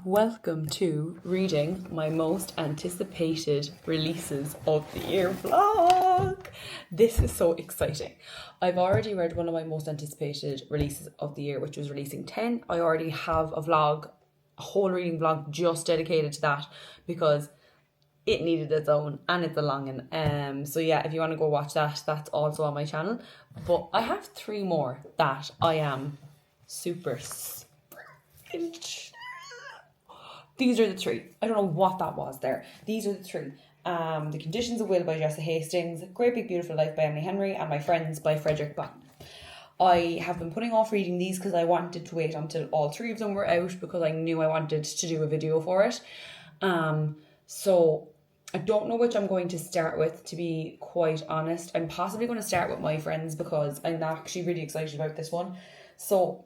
Welcome to reading my most anticipated releases of the year vlog. This is so exciting. I've already read one of my most anticipated releases of the year, which was releasing 10. I already have a vlog, a whole reading vlog just dedicated to that because it needed its own and it's a long one. So yeah, if you want to go watch that, that's also on my channel. But I have 3 more that I am super These are the 3. I don't know what that was there. These are the 3. The Conditions of Will by Jessica Hastings, Great Big Beautiful Life by Emily Henry, and My Friends by Frederick Bachman. I have been putting off reading these because I wanted to wait until all 3 of them were out because I knew I wanted to do a video for it. So I don't know which I'm going to start with, to be quite honest. I'm possibly going to start with My Friends because I'm actually really excited about this one. So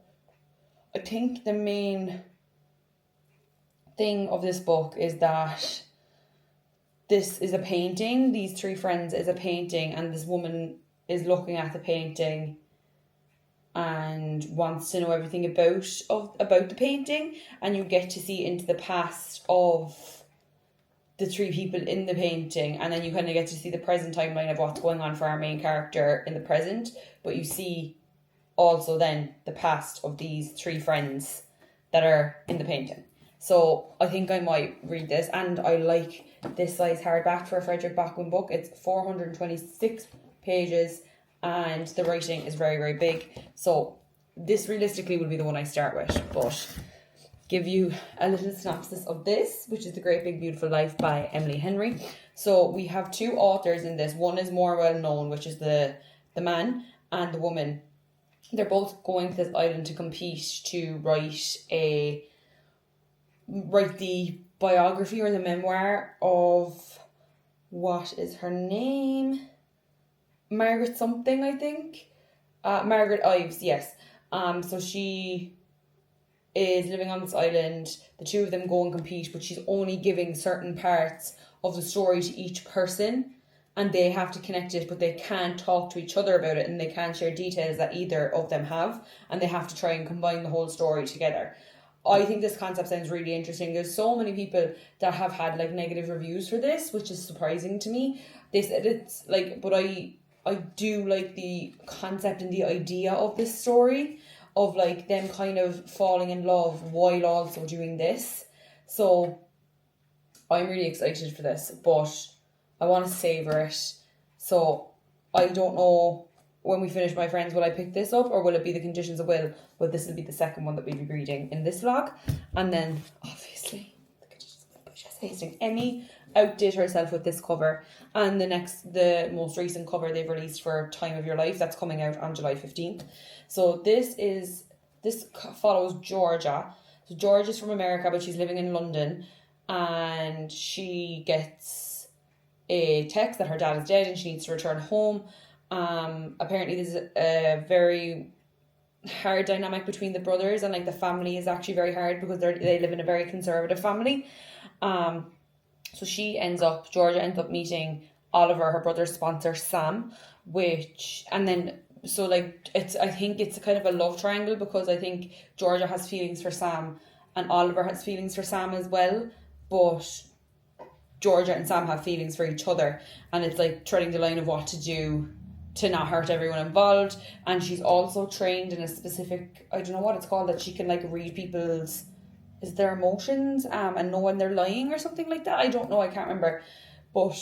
I think the main thing of this book is that this is a painting. These 3 friends is a painting, and this woman is looking at the painting and wants to know everything about the painting, and you get to see into the past of the 3 people in the painting, and then you kind of get to see the present timeline of what's going on for our main character in the present, but you see also then the past of these 3 friends that are in the painting. So I think I might read this, and I like this size hardback for a Frederick Bachman book. It's 426 pages and the writing is very, very big. So this realistically will be the one I start with, but give you a little synopsis of this, which is The Great Big Beautiful Life by Emily Henry. So we have 2 authors in this. One is more well known, which is the man, and the woman. They're both going to this island to compete to write the biography or the memoir of, what is her name? Margaret something, I think. Margaret Ives, yes. So she is living on this island. The 2 of them go and compete, but she's only giving certain parts of the story to each person, and they have to connect it, but they can't talk to each other about it, and they can't share details that either of them have, and they have to try and combine the whole story together. I think this concept sounds really interesting. There's so many people that have had like negative reviews for this, which is surprising to me. They said it's like, but I do like the concept and the idea of this story of like them kind of falling in love while also doing this. So I'm really excited for this, but I want to savor it. So I don't know when we finish My Friends, will I pick this up or will it be The Conditions of Will? But this will be the second one that we'll be reading in this vlog. And then, obviously, The Conditions of Will by Jessica Hastings. Emmy outdid herself with this cover. And the most recent cover they've released for Time of Your Life, that's coming out on July 15th. So this follows Georgia. So Georgia's from America, but she's living in London. And she gets a text that her dad is dead and she needs to return home. Apparently there's a very hard dynamic between the brothers, and like the family is actually very hard because they live in a very conservative family. So Georgia ends up meeting Oliver, her brother's sponsor, Sam, I think it's a kind of a love triangle because I think Georgia has feelings for Sam and Oliver has feelings for Sam as well, but Georgia and Sam have feelings for each other, and it's like treading the line of what to do to not hurt everyone involved. And she's also trained in a specific, I don't know what it's called, that she can like read people's, is their emotions and know when they're lying or something like that. I don't know, I can't remember, but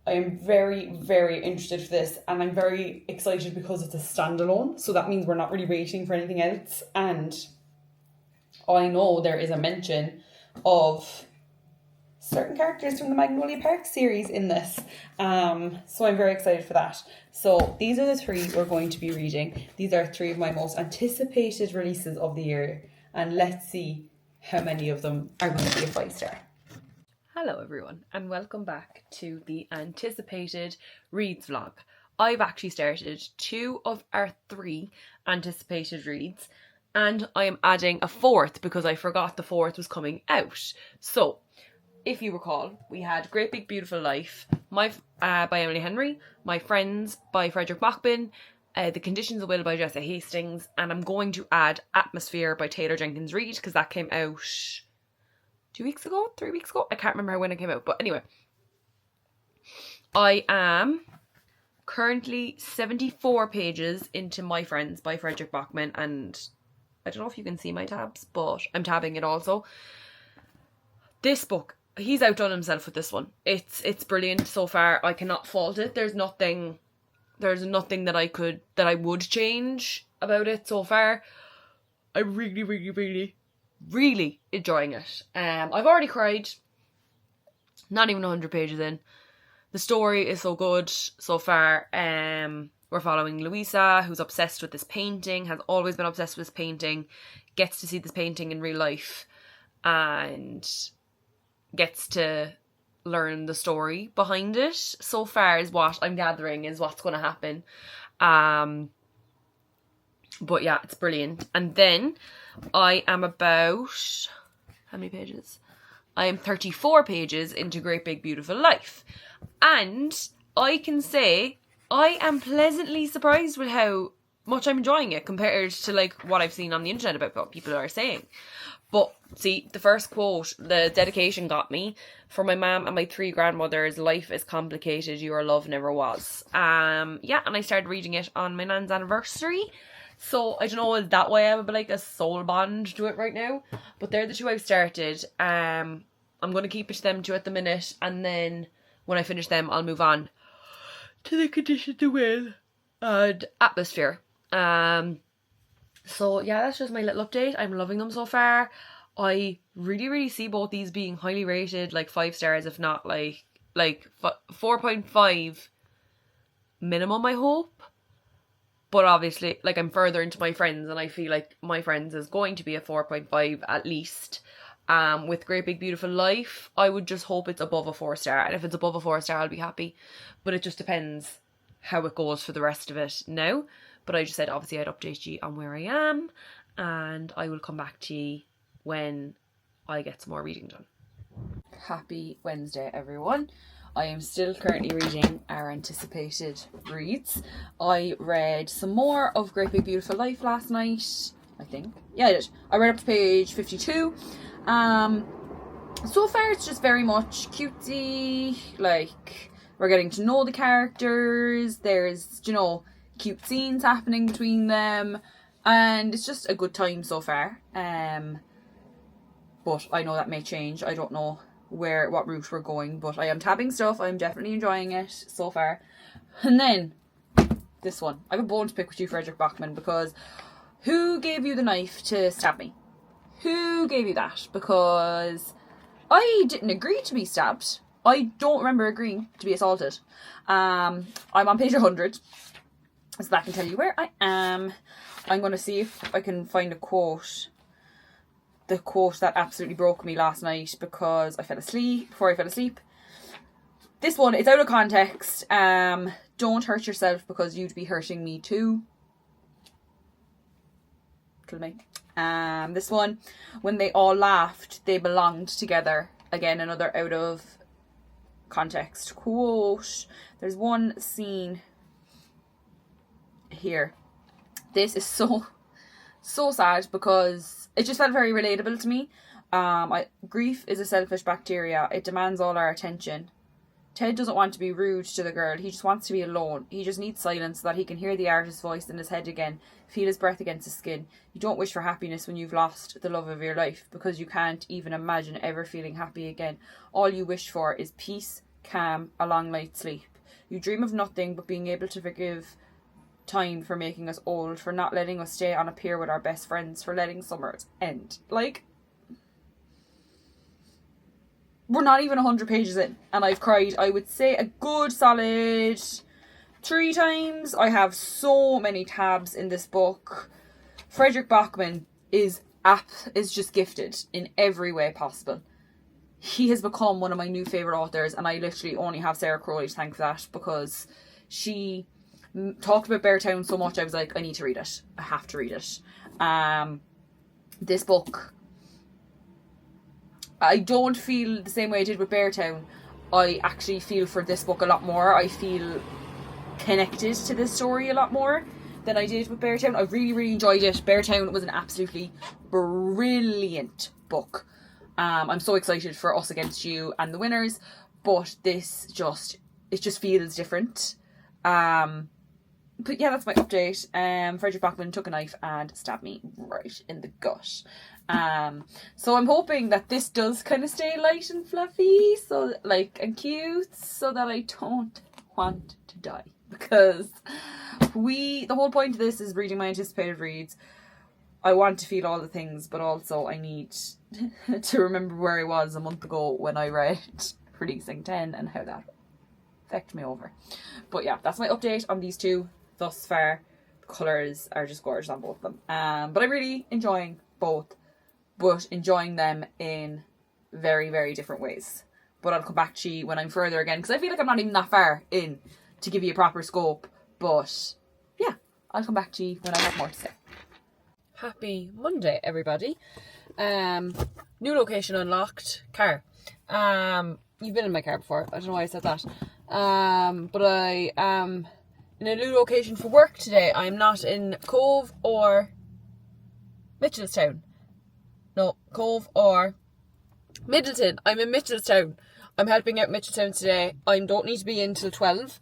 I am very, very interested for this, and I'm very excited because it's a standalone, so that means we're not really waiting for anything else. And I know there is a mention of certain characters from the Magnolia Park series in this, so I'm very excited for that. So these are the 3 we're going to be reading. These are 3 of my most anticipated releases of the year, and let's see how many of them are going to be a 5-star. Hello everyone, and welcome back to the anticipated reads vlog. I've actually started 2 of our 3 anticipated reads, and I am adding a 4th because I forgot the 4th was coming out. So if you recall, we had Great Big Beautiful Life by Emily Henry, My Friends by Frederick Bachman, The Conditions of Will by Jessica Hastings, and I'm going to add Atmosphere by Taylor Jenkins Reid because that came out 2 weeks ago, 3 weeks ago. I can't remember when it came out, but anyway. I am currently 74 pages into My Friends by Frederick Bachman, and I don't know if you can see my tabs, but I'm tabbing it also. This book, he's outdone himself with this one. It's brilliant so far. I cannot fault it. There's nothing that I would change about it so far. I'm really, really, really, really enjoying it. I've already cried. Not even 100 pages in. The story is so good so far. We're following Louisa, who's obsessed with this painting, has always been obsessed with this painting, gets to see this painting in real life, and gets to learn the story behind it. So far is what I'm gathering is what's going to happen. But yeah, it's brilliant. And then I am about... how many pages? I am 34 pages into Great Big Beautiful Life. And I can say I am pleasantly surprised with how much I'm enjoying it compared to like what I've seen on the internet about what people are saying. But see, the first quote, the dedication got me. For my mum and my 3 grandmothers, life is complicated, your love never was. Yeah, and I started reading it on my nan's anniversary. So I don't know, is that why I have like a soul bond to it right now? But they're the 2 I've started. I'm going to keep it to them 2 at the minute, and then when I finish them, I'll move on to the Condition to Will and Atmosphere. So yeah, that's just my little update. I'm loving them so far. I really, really see both these being highly rated, like 5 stars, if not like 4.5 minimum, I hope. But obviously, like, I'm further into My Friends, and I feel like My Friends is going to be a 4.5 at least. With Great Big Beautiful Life, I would just hope it's above a 4 star. And if it's above a 4 star, I'll be happy. But it just depends how it goes for the rest of it now. But I just said, obviously, I'd update you on where I am. And I will come back to you when I get some more reading done. Happy Wednesday, everyone. I am still currently reading our anticipated reads. I read some more of Great Big Beautiful Life last night, I think. Yeah, I did. I read up to page 52. So far it's just very much cutesy, like, we're getting to know the characters, there's, you know, cute scenes happening between them, and it's just a good time so far. But I know that may change. I don't know what route we're going, but I am tabbing stuff. I'm definitely enjoying it so far. And then this one, I have a bone to pick with you, Frederick Bachman, because who gave you the knife to stab me? Who gave you that? Because I didn't agree to be stabbed. I don't remember agreeing to be assaulted. I'm on page 100, so that can tell you where I am. I'm going to see if I can find a quote. The quote that absolutely broke me last night because before I fell asleep. This one, it's out of context. Don't hurt yourself because you'd be hurting me too. Kill me. This one, when they all laughed, they belonged together. Again, another out of context quote. There's one scene here. This is so sad because it just felt very relatable to me. Grief is a selfish bacteria. It demands all our attention. Ted doesn't want to be rude to the girl. He just wants to be alone. He just needs silence so that he can hear the artist's voice in his head again, feel his breath against his skin. You don't wish for happiness when you've lost the love of your life because you can't even imagine ever feeling happy again. All you wish for is peace, calm, a long night's sleep. You dream of nothing but being able to forgive time for making us old, for not letting us stay on a pier with our best friends, for letting summers end. Like, we're not even 100 pages in, and I've cried, I would say, a good solid 3 times. I have so many tabs in this book. Frederick Bachman is just gifted in every way possible. He has become one of my new favourite authors, and I literally only have Sarah Crowley to thank for that, because she talked about Beartown so much. I was like, I need to read it. I have to read it. This book, I don't feel the same way I did with Beartown. I actually feel for this book a lot more. I feel connected to this story a lot more than I did with Beartown. I really, really enjoyed it. Beartown was an absolutely brilliant book. I'm so excited for Us Against You and the winners, but it just feels different. But yeah, that's my update. Frederick Bachman took a knife and stabbed me right in the gut. So I'm hoping that this does kind of stay light and fluffy, so and cute, so that I don't want to die. Because the whole point of this is reading my anticipated reads. I want to feel all the things, but also I need to remember where I was a month ago when I read Releasing 10 and how that affected me over. But yeah, that's my update on these two thus far. The colours are just gorgeous on both of them. But I'm really enjoying both, but enjoying them in very, very different ways. But I'll come back to you when I'm further again, because I feel like I'm not even that far in to give you a proper scope. But yeah, I'll come back to you when I have more to say. Happy Monday, everybody. New location unlocked. Car. You've been in my car before. I don't know why I said that. But I am in a new location for work today. I'm not in Cove or Mitchelstown. No, Cove or Middleton. I'm in Mitchelstown. I'm helping out Mitchelstown today. I don't need to be in till 12.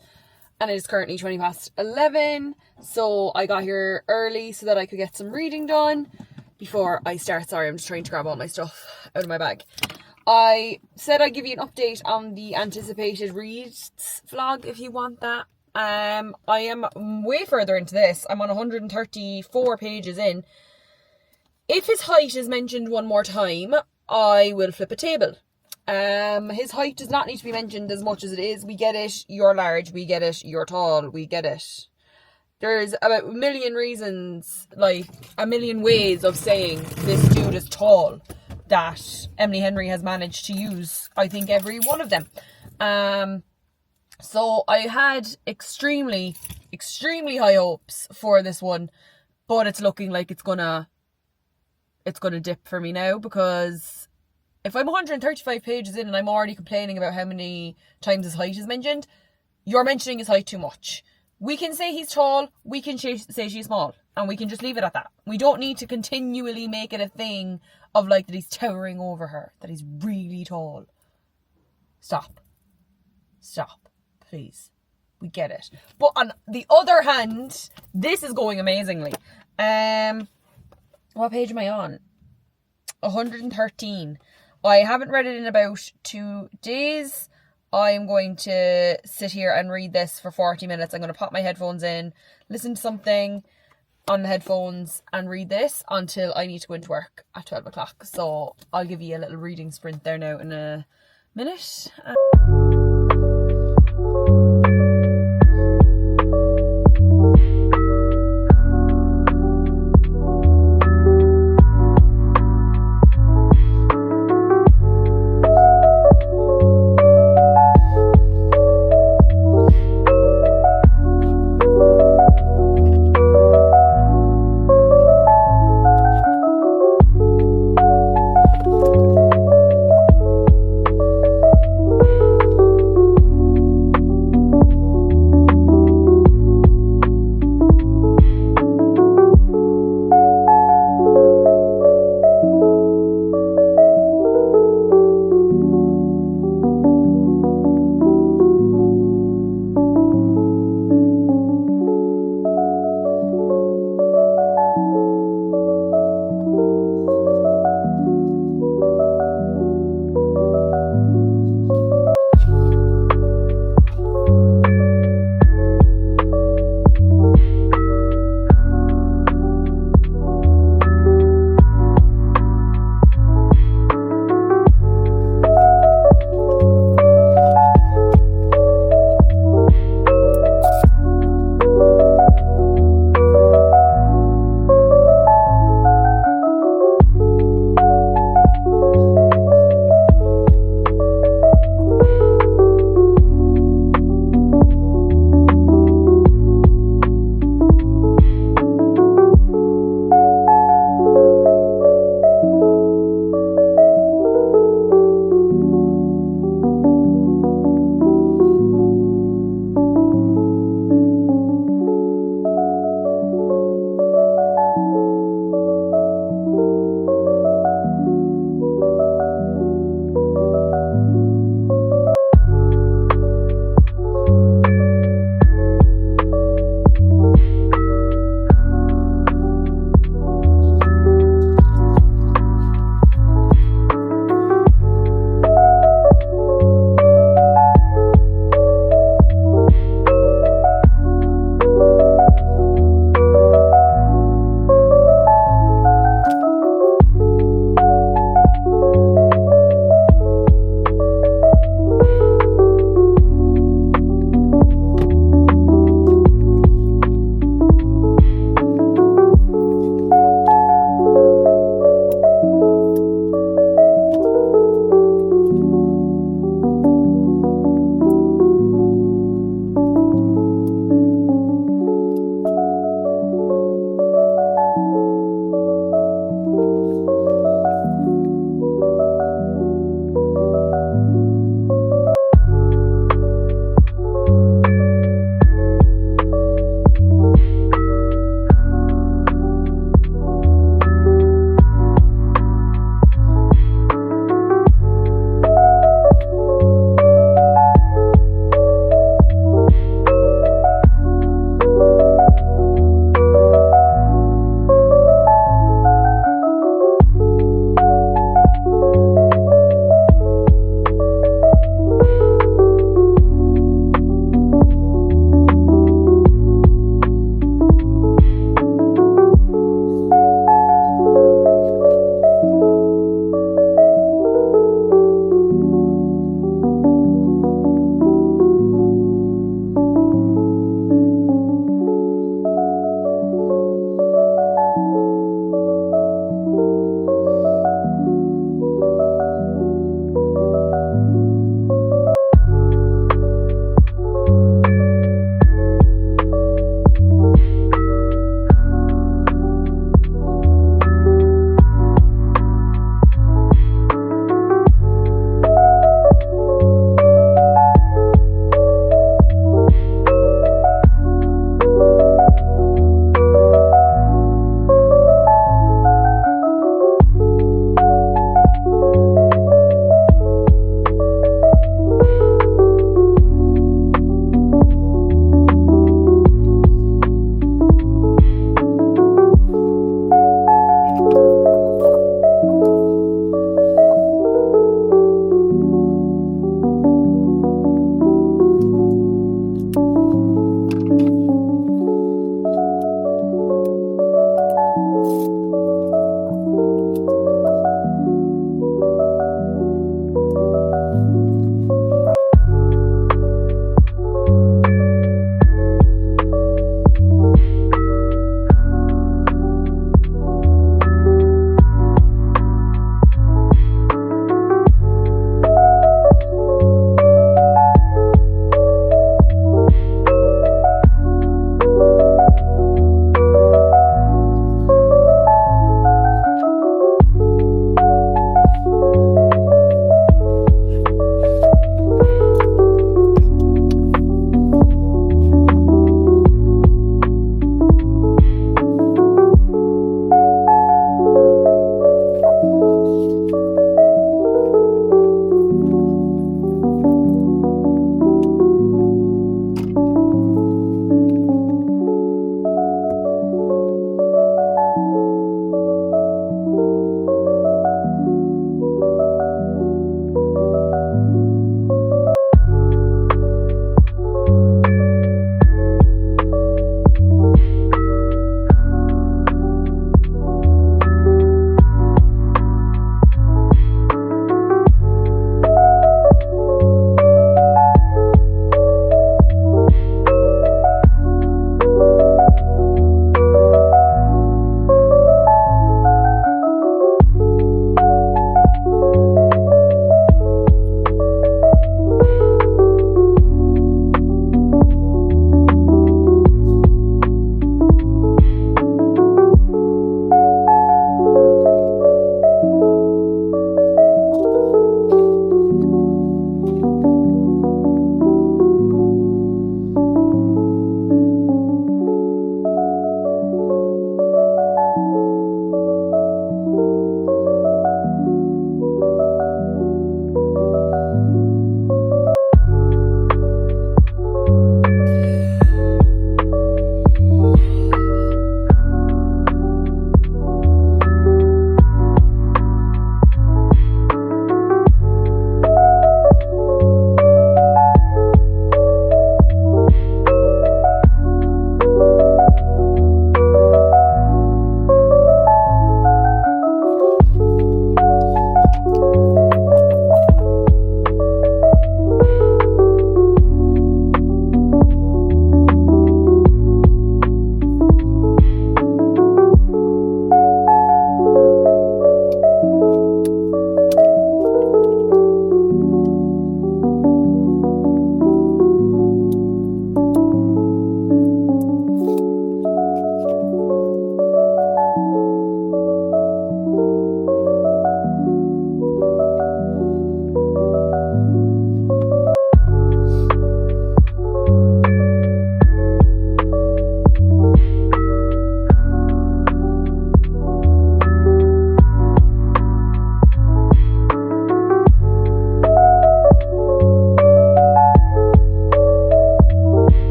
And it is currently 20 past 11. So I got here early so that I could get some reading done before I start. Sorry, I'm just trying to grab all my stuff out of my bag. I said I'd give you an update on the anticipated reads vlog if you want that. I am way further into this. I'm on 134 pages in. If his height is mentioned one more time, I will flip a table. His height does not need to be mentioned as much as it is. We get it, you're large. We get it, you're tall. We get it. There's about a million reasons, a million ways of saying this dude is tall that Emily Henry has managed to use, I think, every one of them. So I had extremely, extremely high hopes for this one, but it's looking like it's gonna dip for me now, because if I'm 135 pages in and I'm already complaining about how many times his height is mentioned, you're mentioning his height too much. We can say he's tall, we can say she's small, and we can just leave it at that. We don't need to continually make it a thing of that he's towering over her, that he's really tall. Stop, please. We get it. But on the other hand, this is going amazingly. What page am I on? 113. I haven't read it in about 2 days. I'm going to sit here and read this for 40 minutes. I'm going to pop my headphones in, listen to something on the headphones and read this until I need to go into work at 12 o'clock. So I'll give you a little reading sprint there now in a minute.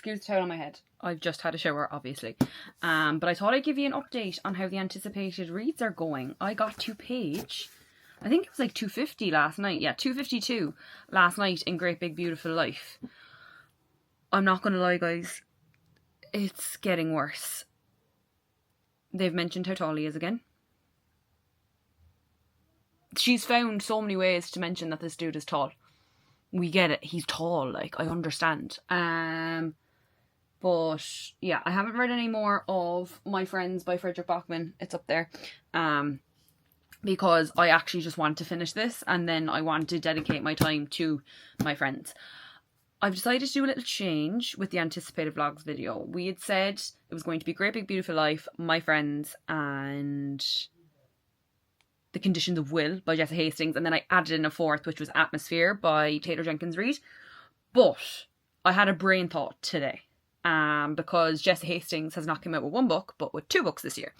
excuse the towel on my head. I've just had a shower, obviously. But I thought I'd give you an update on how the anticipated reads are going. I got to page, I think it was like 250 last night. Yeah, 252 last night in Great Big Beautiful Life. I'm not going to lie, guys. It's getting worse. They've mentioned how tall he is again. She's found so many ways to mention that this dude is tall. We get it. He's tall. Like, I understand. But yeah, I haven't read any more of My Friends by Frederick Bachman. It's up there. Because I actually just want to finish this, and then I want to dedicate my time to My Friends. I've decided to do a little change with the anticipated vlogs video. We had said it was going to be Great Big Beautiful Life, My Friends, and The Conditions of Will by Jessa Hastings, and then I added in a fourth, which was Atmosphere by Taylor Jenkins Reid. But I had a brain thought today, because Jessa Hastings has not come out with one book, but with 2 books this year.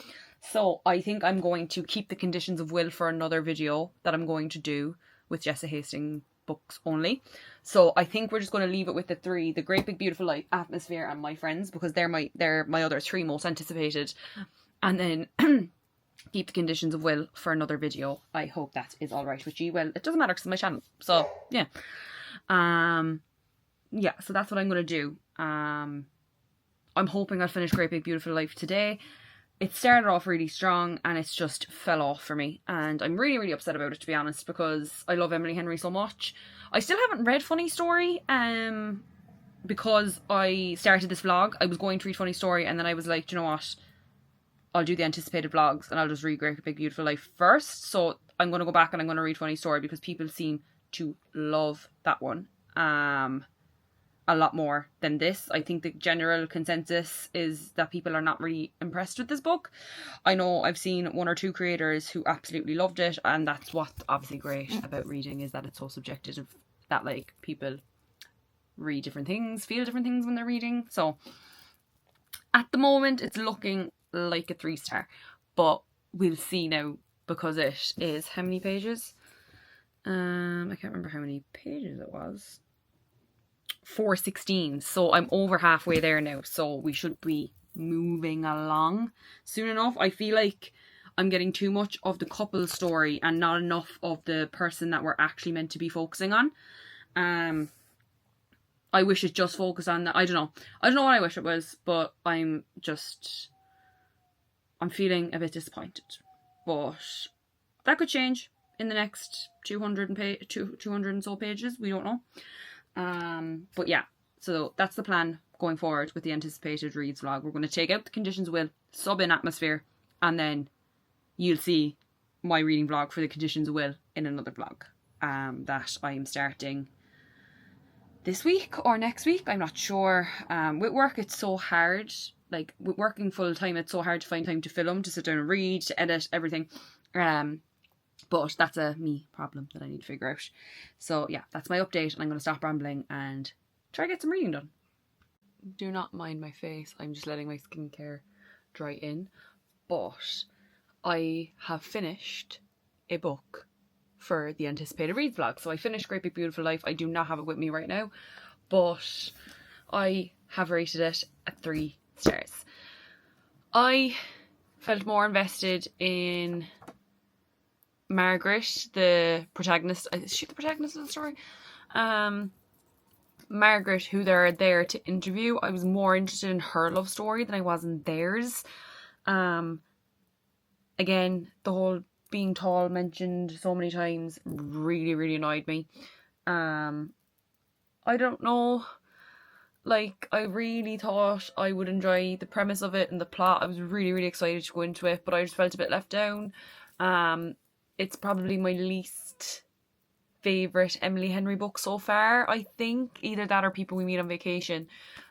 So I think I'm going to keep The Conditions of Will for another video that I'm going to do with Jessa Hastings books only. So I think we're just going to leave it with the 3, The Great Big Beautiful Life, Atmosphere, and My Friends, because they're my other 3 most anticipated. And then keep The Conditions of Will for another video. I hope that is alright with you. Well, it doesn't matter because it's my channel. So yeah. Yeah, so that's what I'm going to do. I'm hoping I'll finish Great Big Beautiful Life today. It started off really strong and it's just fell off for me. And I'm really, really upset about it, to be honest, because I love Emily Henry so much. I still haven't read Funny Story, because I started this vlog. I was going to read Funny Story and then I was like, do you know what? I'll do the anticipated vlogs and I'll just read Great Big Beautiful Life first. So I'm going to go back and I'm going to read Funny Story because people seem to love that one. A lot more than this. I think the general consensus is that people are not really impressed with this book. I know I've seen 1 or 2 creators who absolutely loved it, and that's what's obviously great about reading, is that it's so subjective, that like people read different things, feel different things when they're reading. So at the moment it's looking like a 3-star, but we'll see now, because it is how many pages? I can't remember how many pages it was. 416, so I'm over halfway there now, so we should be moving along soon enough. I feel like I'm getting too much of the couple story and not enough of the person that we're actually meant to be focusing on. I wish it just focused on that. I don't know what I wish it was, but I'm feeling a bit disappointed, but that could change in the next 200 and so pages. We don't know. But yeah, so that's the plan going forward with the anticipated reads vlog. We're going to take out The Conditions of Will, sub in Atmosphere, and then you'll see my reading vlog for The Conditions of Will in another vlog that I am starting this week or next week. I'm not sure. With work it's so hard, like with working full time it's so hard to find time to film, to sit down and read, to edit, everything. But that's a me problem that I need to figure out. So yeah, that's my update, and I'm going to stop rambling and try to get some reading done. Do not mind my face, I'm just letting my skincare dry in. But I have finished a book for the anticipated reads vlog. So I finished Great Big Beautiful Life. I do not have it with me right now, but I have rated it at 3 stars. I felt more invested in Margaret, the protagonist. Is she the protagonist of the story? Margaret, who they're there to interview. I was more interested in her love story than I was in theirs. Again, the whole being tall mentioned so many times really, really annoyed me. I don't know. Like, I really thought I would enjoy the premise of it and the plot. I was really, really excited to go into it, but I just felt a bit let down. It's probably my least favourite Emily Henry book so far, I think. Either that or People We Meet on Vacation.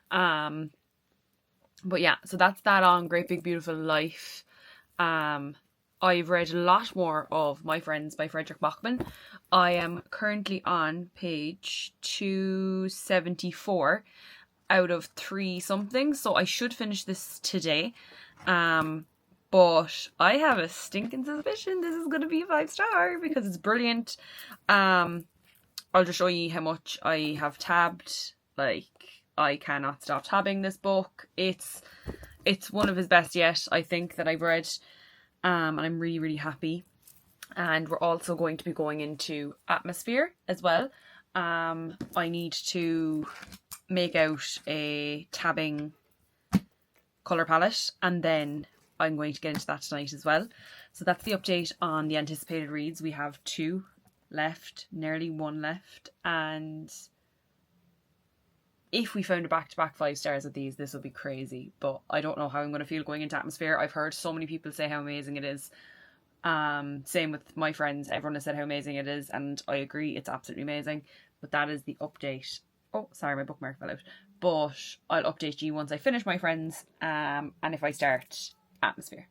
But yeah, so that's that on Great Big Beautiful Life. I've read a lot more of My Friends by Frederick Bachman. I am currently on page 274 out of 3 something, so I should finish this today. But I have a stinking suspicion this is going to be a 5-star because it's brilliant. I'll just show you how much I have tabbed. Like, I cannot stop tabbing this book. It's one of his best yet, I think, that I've read. And I'm really, really happy. And we're also going to be going into Atmosphere as well. I need to make out a tabbing colour palette, and then I'm going to get into that tonight as well. So that's the update on the anticipated reads. We have 2 left, nearly 1 left, and if we found a back-to-back 5 stars of these, this will be crazy, but I don't know how I'm going to feel going into Atmosphere. I've heard so many people say how amazing it is. Same with my friends, everyone has said how amazing it is, and I agree, it's absolutely amazing. But that is the update. Oh, sorry, my bookmark fell out. But I'll update you once I finish my friends, and if I start Atmosphere.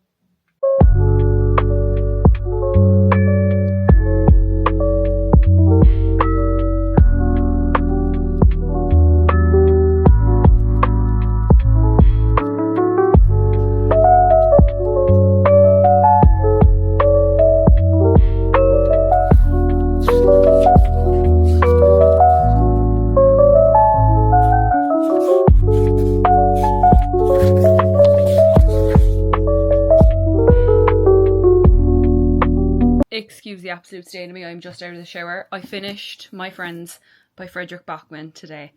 Excuse the absolute state of me, I'm just out of the shower. I finished My Friends by Frederick Bachman today.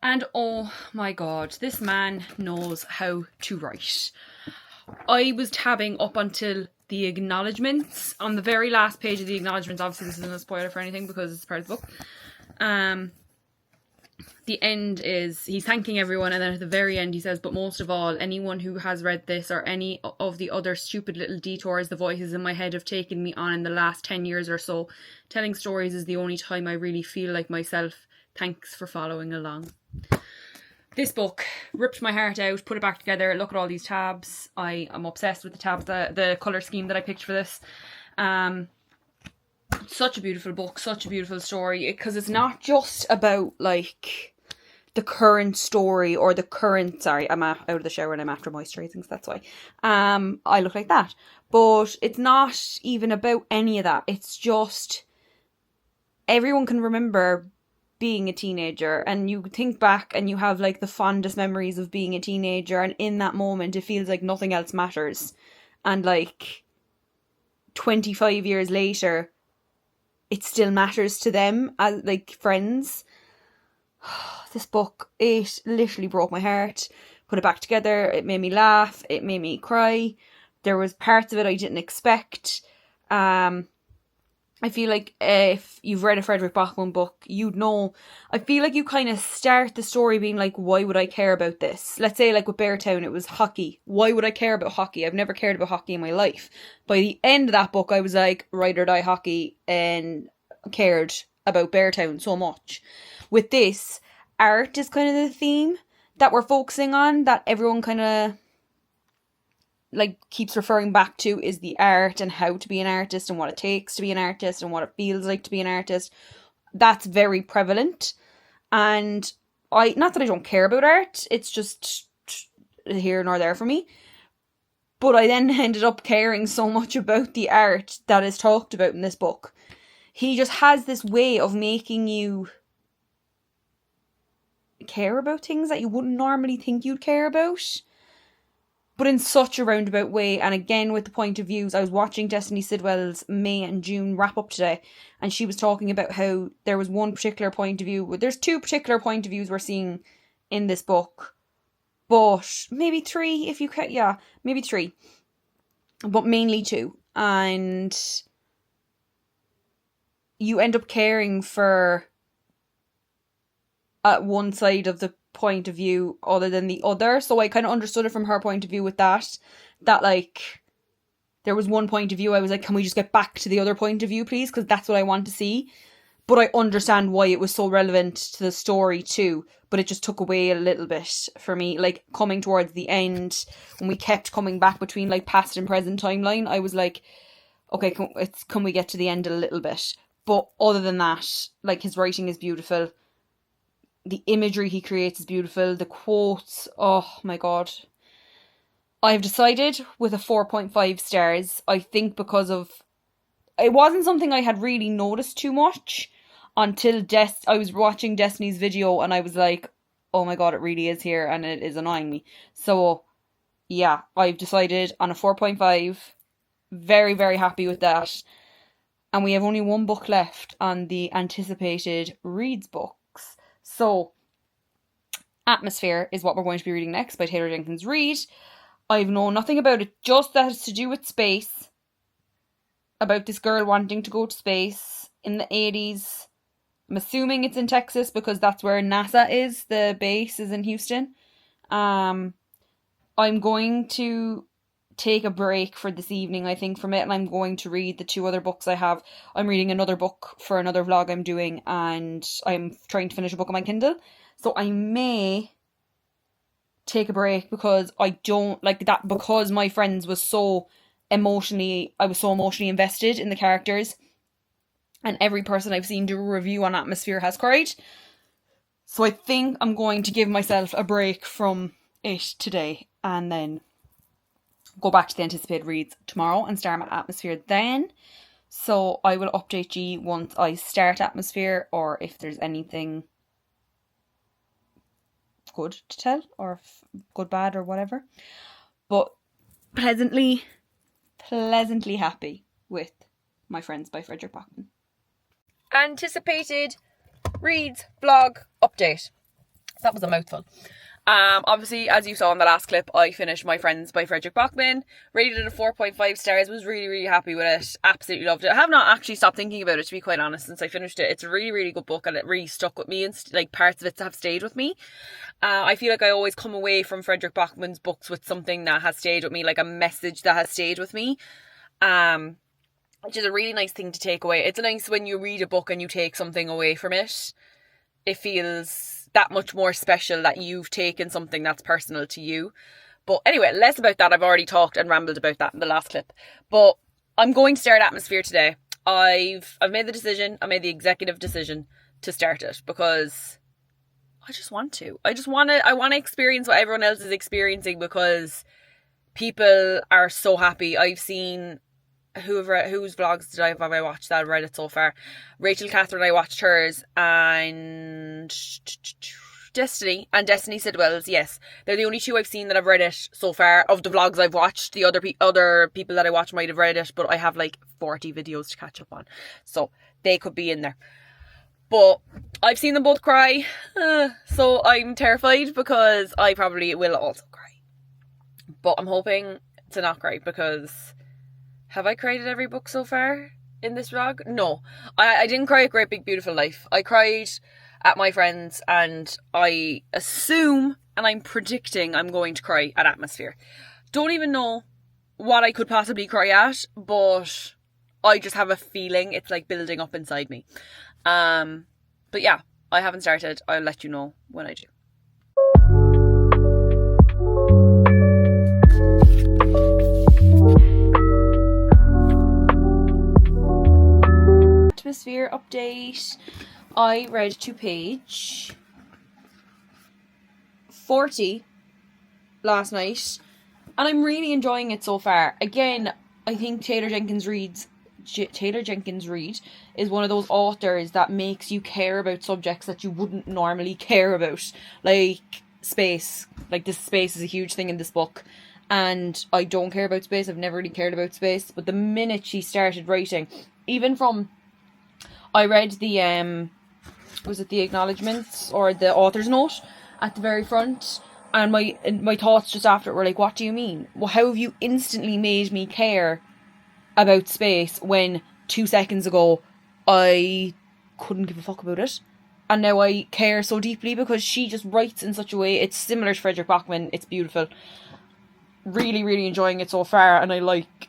And oh my god, this man knows how to write. I was tabbing up until the acknowledgements. On the very last page of the acknowledgements, obviously this isn't a spoiler for anything because it's part of the book. The end is he's thanking everyone, and then at the very end he says, but most of all, anyone who has read this or any of the other stupid little detours the voices in my head have taken me on in the last 10 years or so, telling stories is the only time I really feel like myself. Thanks for following along. This book ripped my heart out, put it back together. Look at all these tabs. I am obsessed with the tabs, the colour scheme that I picked for this. Such a beautiful book, such a beautiful story, because it's not just about like the current story or the current, sorry, I'm out of the shower and I'm after moisturising, so that's why I look like that. But it's not even about any of that. It's just everyone can remember being a teenager, and you think back and you have like the fondest memories of being a teenager, and in that moment it feels like nothing else matters, and like 25 years later it still matters to them as like friends. This book, it literally broke my heart. Put it back together, it made me laugh, it made me cry. There was parts of it I didn't expect. I feel like if you've read a Frederick Bachman book, you'd know. I feel like you kind of start the story being like, why would I care about this? Let's say like with Beartown, it was hockey. Why would I care about hockey? I've never cared about hockey in my life. By the end of that book, I was like, ride or die hockey, and cared about Beartown so much. With this, art is kind of the theme that we're focusing on, that everyone kind of like keeps referring back to, is the art and how to be an artist and what it takes to be an artist and what it feels like to be an artist. That's very prevalent, and not that I don't care about art, it's just here nor there for me, but I then ended up caring so much about the art that is talked about in this book. He just has this way of making you care about things that you wouldn't normally think you'd care about, but in such a roundabout way. And again, with the point of views, I was watching Destiny Sidwell's May and June wrap up today, and she was talking about how there was one particular point of view, there's 2 particular point of views we're seeing in this book, but maybe 3 if you can, yeah, maybe 3, but mainly 2, and you end up caring for one side of the point of view other than the other. So I kind of understood it from her point of view with that like there was one point of view I was like, can we just get back to the other point of view please, because that's what I want to see. But I understand why it was so relevant to the story too, but it just took away a little bit for me, like coming towards the end when we kept coming back between like past and present timeline. I was like, okay, can we get to the end a little bit? But other than that, like, his writing is beautiful. The imagery he creates is beautiful. The quotes, oh my god. I have decided with a 4.5 stars, I think because of... It wasn't something I had really noticed too much until I was watching Destiny's video and I was like, oh my god, it really is here and it is annoying me. So yeah, I've decided on a 4.5. Very, very happy with that. And we have only one book left on the anticipated reads books. So Atmosphere is what we're going to be reading next by Taylor Jenkins Reid. I've known nothing about it, just that it's to do with space. About this girl wanting to go to space in the 80s. I'm assuming it's in Texas because that's where NASA is. The base is in Houston. I'm going to take a break for this evening, I think, from it, and I'm going to read the 2 other books I have. I'm reading another book for another vlog I'm doing, and I'm trying to finish a book on my Kindle. So I may take a break because I don't like that, because my friends was so emotionally invested in the characters, and every person I've seen do a review on Atmosphere has cried. So I think I'm going to give myself a break from it today and then go back to the anticipated reads tomorrow and start my Atmosphere then. So I will update you once I start Atmosphere, or if there's anything good to tell, or good, bad, or whatever. But pleasantly happy with My Friends by Frederick Bachman. Anticipated reads vlog update. That was a mouthful. Obviously, as you saw in the last clip, I finished My Friends by Frederick Bachman. Rated it a 4.5 stars. Was really, really happy with it. Absolutely loved it. I have not actually stopped thinking about it, to be quite honest, since I finished it. It's a really, really good book, and it really stuck with me, and like parts of it have stayed with me. I feel like I always come away from Frederick Bachman's books with something that has stayed with me, like a message that has stayed with me. Which is a really nice thing to take away. It's nice when you read a book and you take something away from it. It feels that much more special that you've taken something that's personal to you. But anyway, less about that. I've already talked and rambled about that in the last clip. But I'm going to start Atmosphere today. I've made the decision. I made the executive decision to start it because I just want to. I want to experience what everyone else is experiencing, because people are so happy. I've seen whose vlogs have I watched that have read it so far? Rachel Catherine, I watched hers, and Destiny Sidwell's. Yes, they're the only 2 I've seen that have read it so far of the vlogs I've watched. The other people that I watch might have read it, but I have like 40 videos to catch up on, so they could be in there. But I've seen them both cry, so I'm terrified because I probably will also cry. But I'm hoping to not cry, because have I cried at every book so far in this vlog? No. I didn't cry at Great Big Beautiful Life. I cried at My Friends, and I assume, and I'm predicting, I'm going to cry at Atmosphere. Don't even know what I could possibly cry at, but I just have a feeling it's like building up inside me. But yeah, I haven't started. I'll let you know when I do. Atmosphere update. I read to page 40 last night, and I'm really enjoying it so far. Again, I think Taylor Jenkins Reid is one of those authors that makes you care about subjects that you wouldn't normally care about, like space. Like, this space is a huge thing in this book, and I don't care about space. I've never really cared about space, but the minute she started writing, even from, I read the was it the acknowledgements or the author's note at the very front, and my thoughts just after it were like, what do you mean? Well, how have you instantly made me care about space when 2 seconds ago I couldn't give a fuck about it, and now I care so deeply because she just writes in such a way. It's similar to Frederick Bachman. It's beautiful. Really, really enjoying it so far, and I like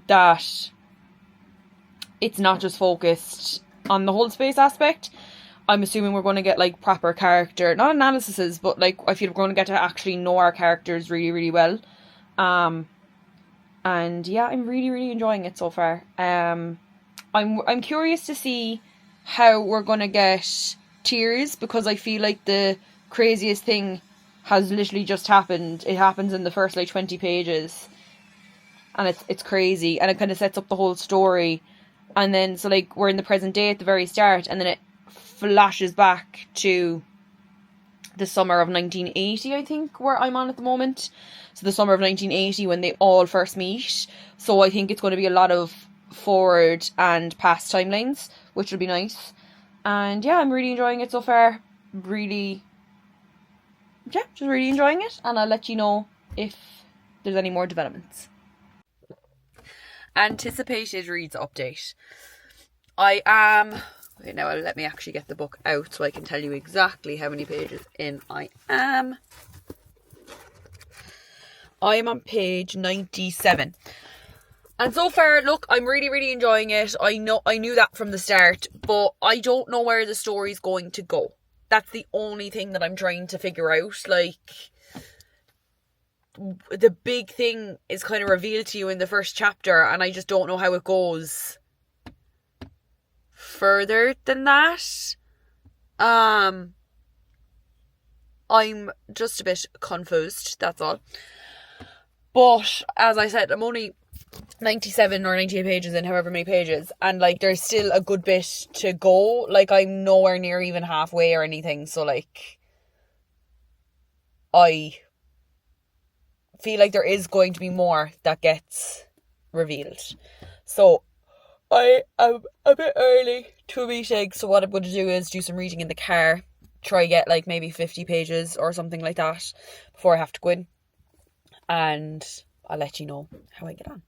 that it's not just focused on the whole space aspect. I'm assuming we're going to get like proper character, not analyses, but like I feel we're going to get to actually know our characters really, really well. And yeah, I'm really, really enjoying it so far. I'm curious to see how we're going to get tears, because I feel like the craziest thing has literally just happened. It happens in the first like 20 pages, and it's crazy, and it kind of sets up the whole story. And then, so like, we're in the present day at the very start, and then it flashes back to the summer of 1980, I think, where I'm on at the moment. So the summer of 1980 when they all first meet. So I think it's going to be a lot of forward and past timelines, which will be nice. And yeah, I'm really enjoying it so far. Just really enjoying it. And I'll let you know if there's any more developments. Anticipated reads update. I am... Okay, now let me actually get the book out so I can tell you exactly how many pages in I am. I am on page 97. And so far, look, I'm really, really enjoying it. I knew that from the start, but I don't know where the story's going to go. That's the only thing that I'm trying to figure out. Like, the big thing is kind of revealed to you in the first chapter, and I just don't know how it goes further than that. I'm just a bit confused, that's all. But as I said, I'm only 97 or 98 pages in, however many pages, and like there's still a good bit to go. Like, I'm nowhere near even halfway or anything, so like I feel like there is going to be more that gets revealed. So I am a bit early to a meeting, so what I'm going to do is do some reading in the car, try get like maybe 50 pages or something like that before I have to go in, and I'll let you know how I get on.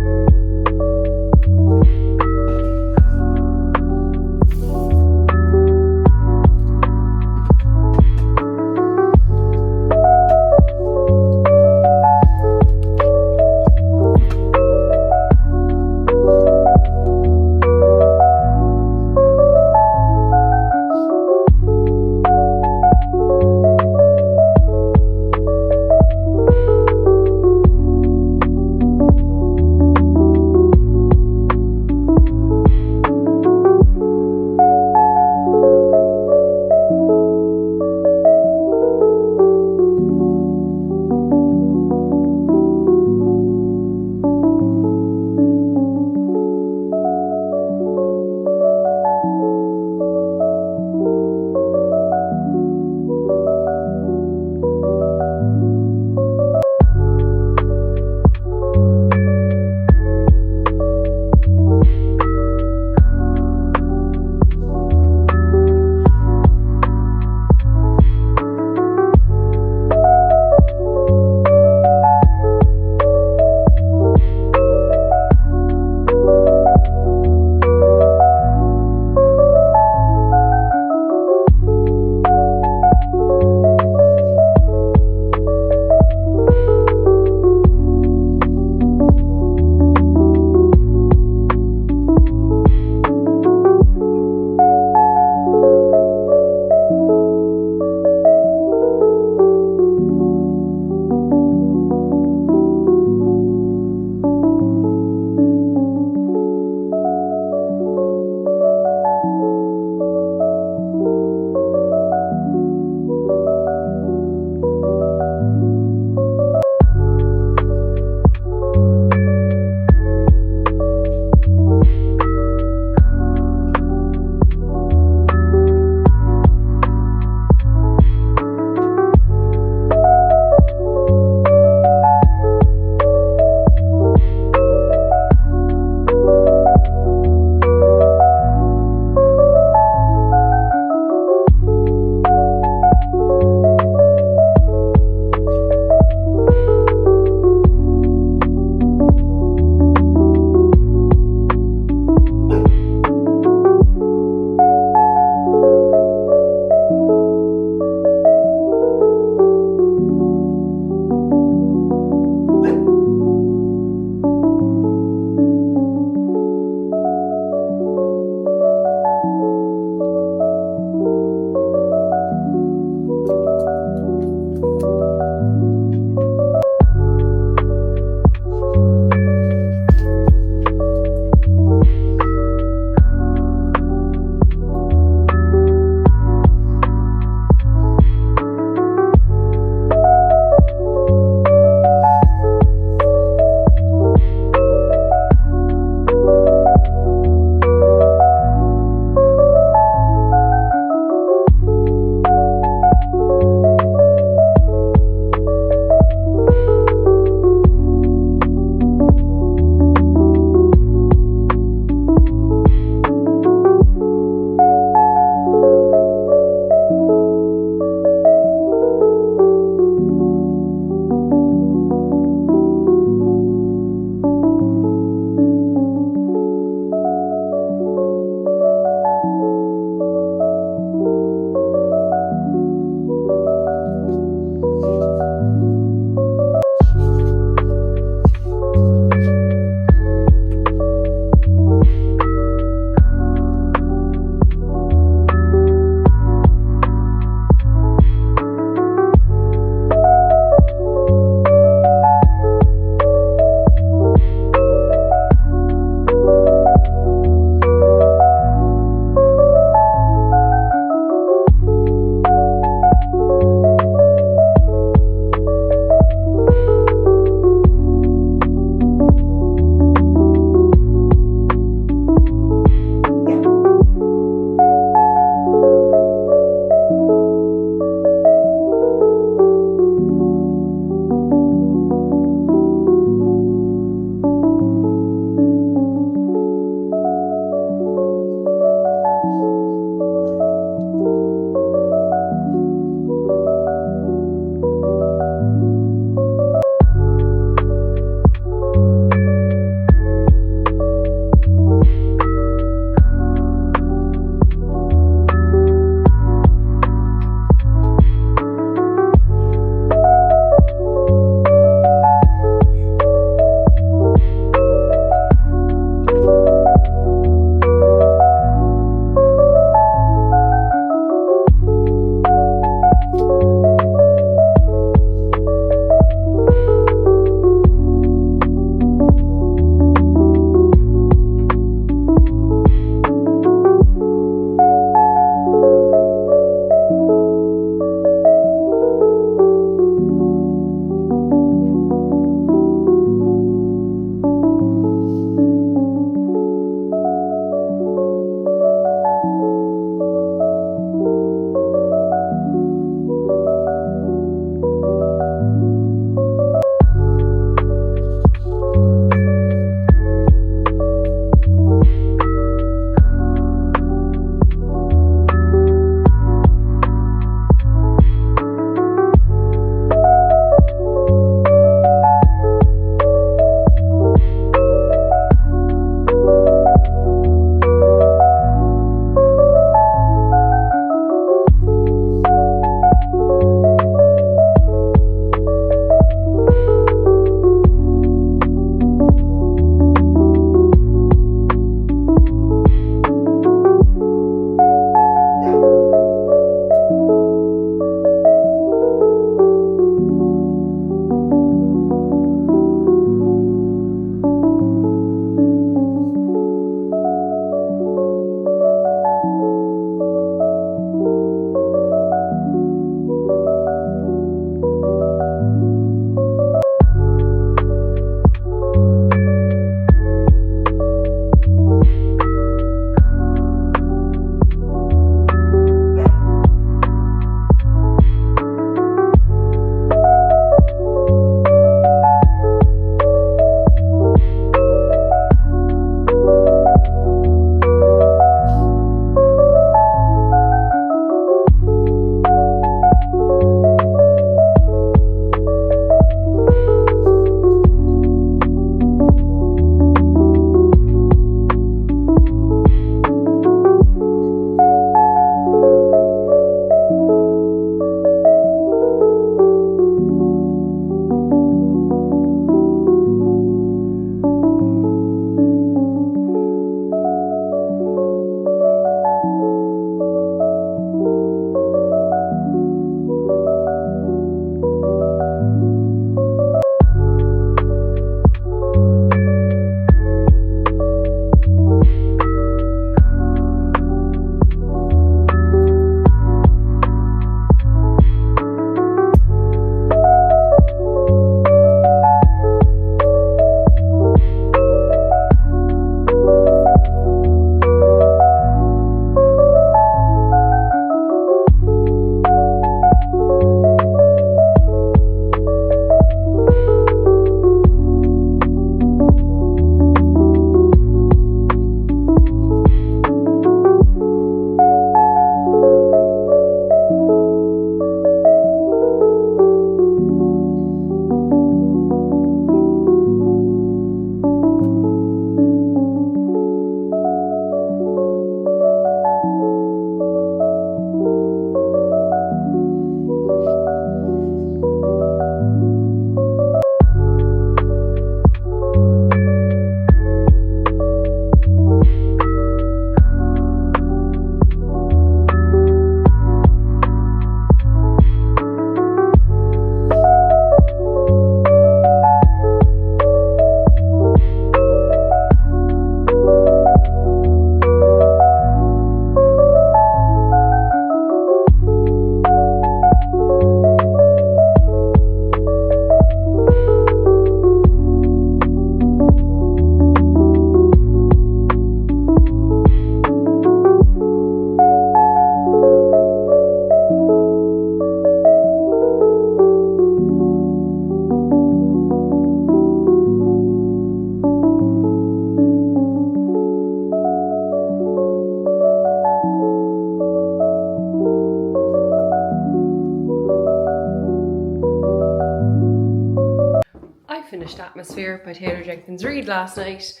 finished Atmosphere by Taylor Jenkins Reid last night.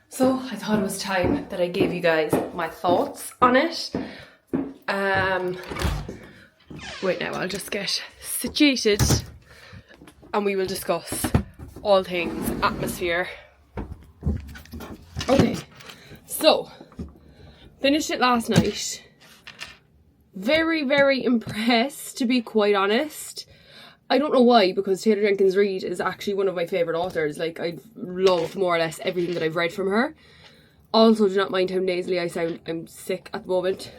So I thought it was time that I gave you guys my thoughts on it. Wait now, I'll just get situated and we will discuss all things Atmosphere. Okay, so finished it last night. Very, very impressed, to be quite honest. I don't know why, because Taylor Jenkins Reid is actually one of my favourite authors. Like, I've loved more or less everything that I've read from her. Also, do not mind how nasally I sound. I'm sick at the moment.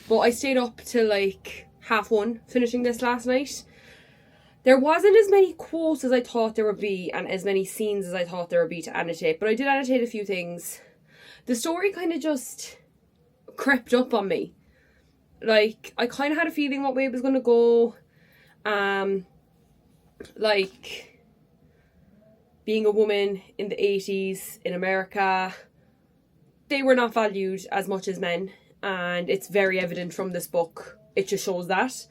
But I stayed up till like 1:30 finishing this last night. There wasn't as many quotes as I thought there would be and as many scenes as I thought there would be to annotate. But I did annotate a few things. The story kind of just crept up on me. Like, I kind of had a feeling what way it was going to go. Like, being a woman in the 80s in America, they were not valued as much as men, and it's very evident from this book. It just shows that,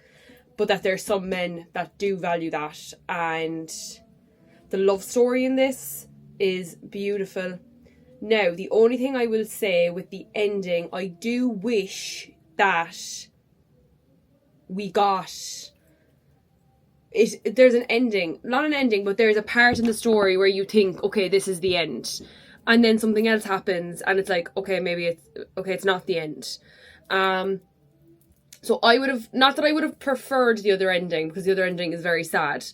but that there's some men that do value that, and the love story in this is beautiful. Now, the only thing I will say with the ending, I do wish that we got it. There's an ending, not an ending, but there's a part in the story where you think, okay, this is the end, and then something else happens and it's like, okay, maybe it's not the end. So I would have, not that I would have preferred the other ending, because the other ending is very sad,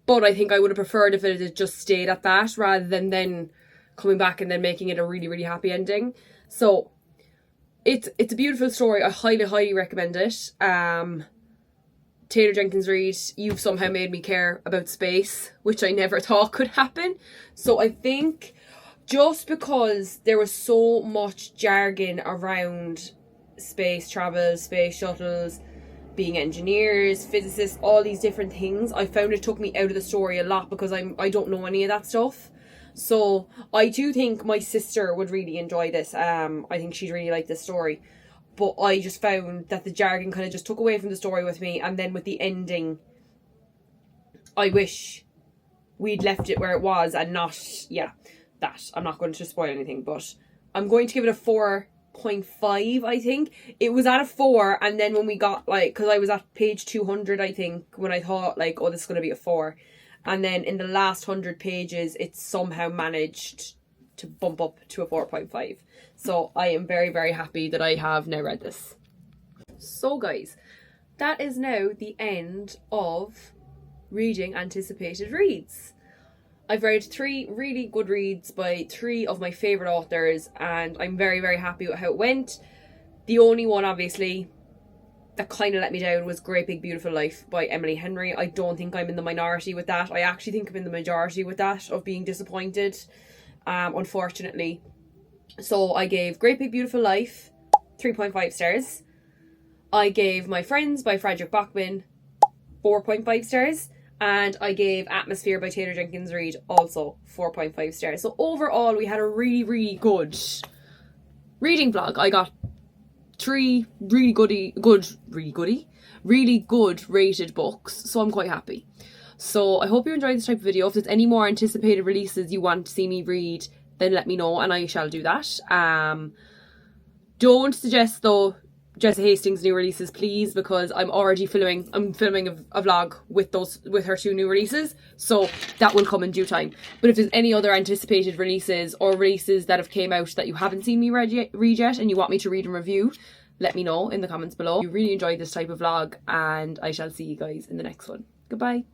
but I think I would have preferred if it had just stayed at that rather than then coming back and then making it a really, really happy ending. So it's a beautiful story. I highly, highly recommend it. Taylor Jenkins Reid, you've somehow made me care about space, which I never thought could happen. So I think just because there was so much jargon around space travel, space shuttles, being engineers, physicists, all these different things, I found it took me out of the story a lot because I don't know any of that stuff. So I do think my sister would really enjoy this. I think she'd really like this story. But I just found that the jargon kind of just took away from the story with me. And then with the ending, I wish we'd left it where it was and not, that. I'm not going to spoil anything, but I'm going to give it a 4.5, I think. It was at a 4, and then when we got, like, because I was at page 200, I think, when I thought, like, oh, this is going to be a 4. And then in the last 100 pages, it somehow managed to bump up to a 4.5. So I am very, very happy that I have now read this. So guys, that is now the end of reading anticipated reads. I've read 3 really good reads by 3 of my favourite authors, and I'm very, very happy with how it went. The only one, obviously, that kind of let me down was Great Big Beautiful Life by Emily Henry. I don't think I'm in the minority with that. I actually think I'm in the majority with that, of being disappointed, unfortunately. So I gave Great Big Beautiful Life 3.5 stars. I gave My Friends by Frederick Bachman 4.5 stars. And I gave Atmosphere by Taylor Jenkins Reid also 4.5 stars. So overall, we had a really, really good reading vlog. I got 3 really good rated books. So I'm quite happy. So I hope you enjoyed this type of video. If there's any more anticipated releases you want to see me read, then let me know and I shall do that. Don't suggest though Jessa Hastings' new releases, please, because I'm filming a vlog with her 2 new releases, so that will come in due time. But if there's any other anticipated releases or releases that have came out that you haven't seen me read yet and you want me to read and review, let me know in the comments below. You really enjoyed this type of vlog, and I shall see you guys in the next one. Goodbye.